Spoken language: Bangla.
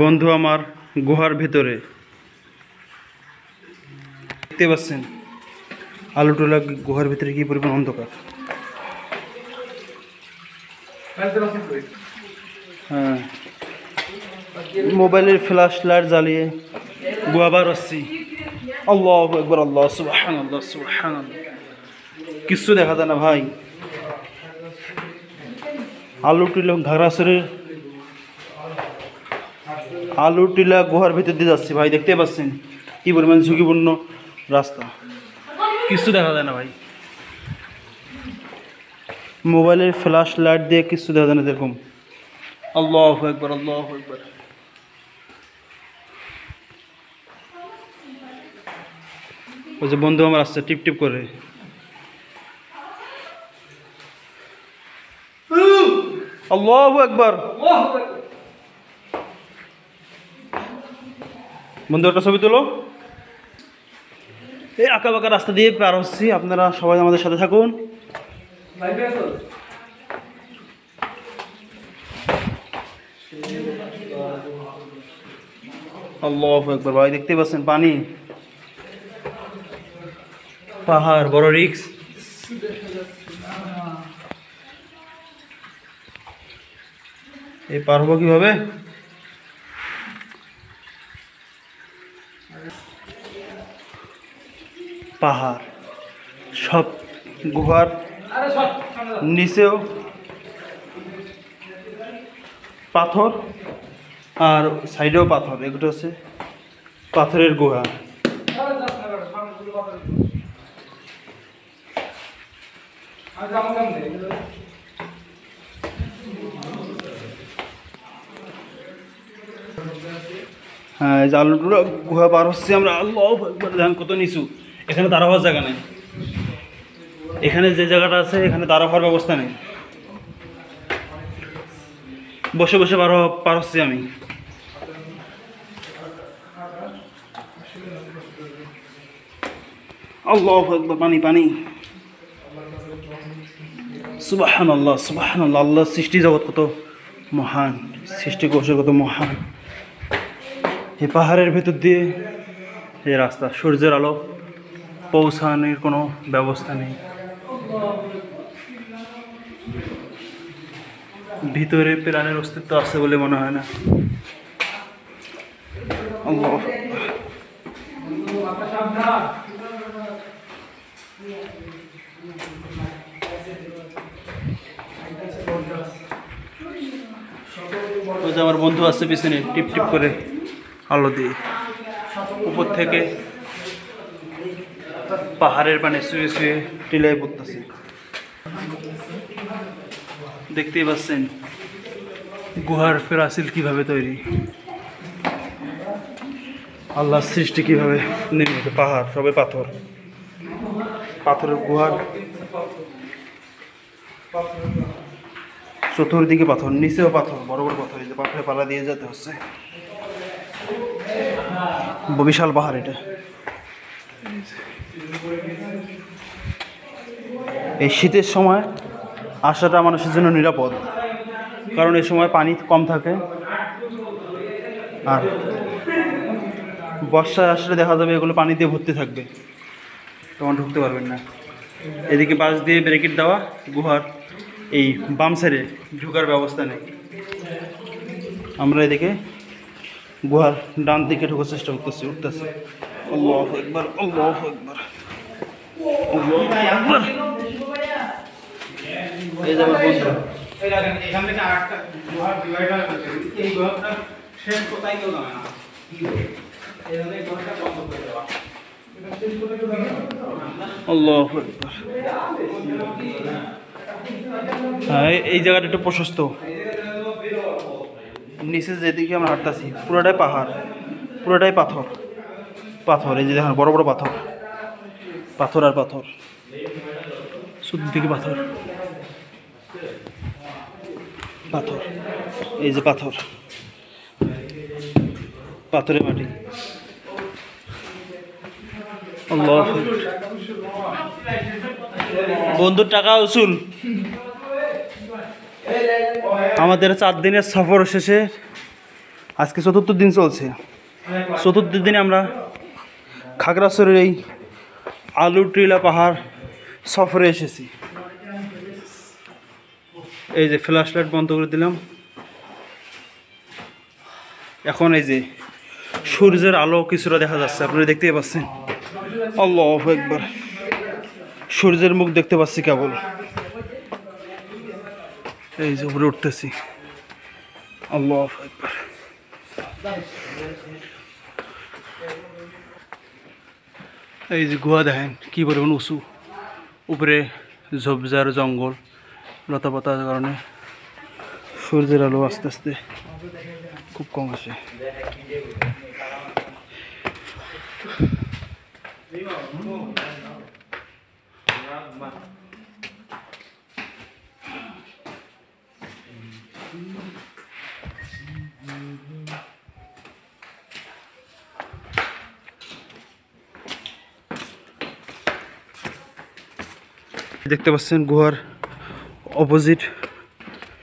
বন্ধু আমার গুহার ভেতরে দেখতে পাচ্ছেন আলু টোলা গুহার ভিতরে কি পরিমাণ অন্ধকার। হ্যাঁ, মোবাইলের ফ্ল্যাশ লাইট জ্বালিয়ে গুহা বার আসছি। আল্লাহু আকবার, আল্লাহ সুবহানাল্লাহ সুবহানাল্লাহ। কিচ্ছু দেখা যায় না ভাই। আলু টিলা ঘাগড়াছড়ির আলু টিলা গুহার ভিতর দিয়ে যাচ্ছি ভাই, দেখতে পাচ্ছেন কি পরিমাণ ঝুঁকিপূর্ণ রাস্তা। কিচ্ছু দেখা যায় না ভাই, মোবাইলের ফ্ল্যাশ লাইট দিয়ে কিচ্ছু দেখা যায় না এরকম। আল্লাহু আকবার, আল্লাহু আকবার। ওই যে বন্ধু আমার আসছে টিপ টিপ করে। আল্লাহু আকবার। বন্ধু একটা ছবি তোলো। এই আঁকা বাঁকা রাস্তা দিয়ে পার হচ্ছি, আপনারা সবাই আমাদের সাথে থাকুন। আল্লাহু আকবার ভাই, দেখতে পাচ্ছেন পানি, পাহাড়, বড় রিস্ক। এই পার হবো কিভাবে? পাহাড়, সব গুহার নিচেও পাথর আর সাইডেও পাথর। এগুলো হচ্ছে পাথরের গুহা। হ্যাঁ, জালুটুরা গুহা পার হচ্ছে আমরা। আল্লাহু আকবার, দেখেন কত নিচু। এখানে দাঁড়া হওয়ার জায়গা নেই। এখানে যে জায়গাটা আছে এখানে দাঁড়া হওয়ার ব্যবস্থা নেই। বসে বসে পার হচ্ছি আমি। আল্লাহু আকবার, পানি পানি। সুবহানাল্লাহ সুবহানাল্লাহ। আল্লাহর সৃষ্টি জগৎ কত মহান, সৃষ্টি কৌশল কত মহান। এই পাহাড়ের ভেতর দিয়ে এই রাস্তা, সূর্যের আলো পৌঁছানোর কোনো ব্যবস্থা নেই। ভিতরে প্রাণের অস্তিত্ব আছে বলে মনে হয় না। আল্লাহু আকবার। ওই যে আমার বন্ধু আছে পিছনে টিপ টিপ করে আলো দিয়ে উপর থেকে পাহাড়ের পানে শুয়ে শুয়ে টিলায় পড়তেছে। দেখতেই পাচ্ছেন গুহার প্রাচীর কিভাবে তৈরি, আল্লাহর সৃষ্টি কিভাবে নির্মিত। পাহাড়, সবে পাথর, পাথরের গুহার চতুর্দিকে পাথর, নিচেও পাথর, বড় বড় পাথর। এই যে পাথরে পালা দিয়ে যেতে হচ্ছে। বিশাল পাহাড় এটা। এই শীতের সময় আসাটা মানুষের জন্য নিরাপদ, কারণ এই সময় পানি কম থাকে। আর বর্ষায় আসলে দেখা যাবে এগুলো পানি দিয়ে ভর্তি থাকবে, তখন ঢুকতে পারবেন না। এদিকে বাঁশ দিয়ে ব্রেকেট দেওয়া, গুহার এই বাম সাইডে ঢোকার ব্যবস্থা নেই। আমরা এদিকে গুহার ডান দিকে ঢোকার চেষ্টা করতেছি, উঠতেছি। আল্লাহু আকবার, আল্লাহু আকবার, আল্লাহু আকবার। এই যে আমার বন্ধু, এখান থেকে আরেকটা গুহার ডিভাইডার আছে। এই গুহাটা শেষ কোথায় কেউ জানে না। এই গুহাটা বন্ধ করে দেওয়া। আল্লাহু আকবার। হ্যাঁ, এই জায়গাটা একটু প্রশস্ত। নিচে যেদিকে আমরা হাঁটতেছি পুরোটাই পাহাড়, পুরোটাই পাথর। পাথর, এই যে দেখেন বড় বড় পাথর, পাথর আর পাথর, চতুর্দিকে পাথর, পাথর। এই যে পাথর, পাথরের মাটি। আল্লাহ, বন্ধুর টাকা উসুল। আমাদের 4 দিনের সফর শেষে আজকে 4র্থ দিন চলছে। 4র্থ দিনে আমরা খাগড়াছড়ির এই আলুটিলা পাহাড় সফরে এসেছি। এই যে ফ্ল্যাশ লাইট বন্ধ করে দিলাম। এখন এই যে সূর্যের আলো কিছুটা দেখা যাচ্ছে, আপনারা দেখতেই পাচ্ছেন। আল্লাহু আকবার, সূর্যের মুখ দেখতে পাচ্ছি কেবল। এই যে উপরে উঠতেছি। আল্লাহু আকবার। এই যে গুহা দেখেন কি পরিমাণ উঁচু, উপরে ঝোপঝাড় জঙ্গল লতাপাতার কারণে সূর্যের আলো আস্তে আস্তে খুব কম আসে। দেখতে পাচ্ছেন গুহার অপোজিট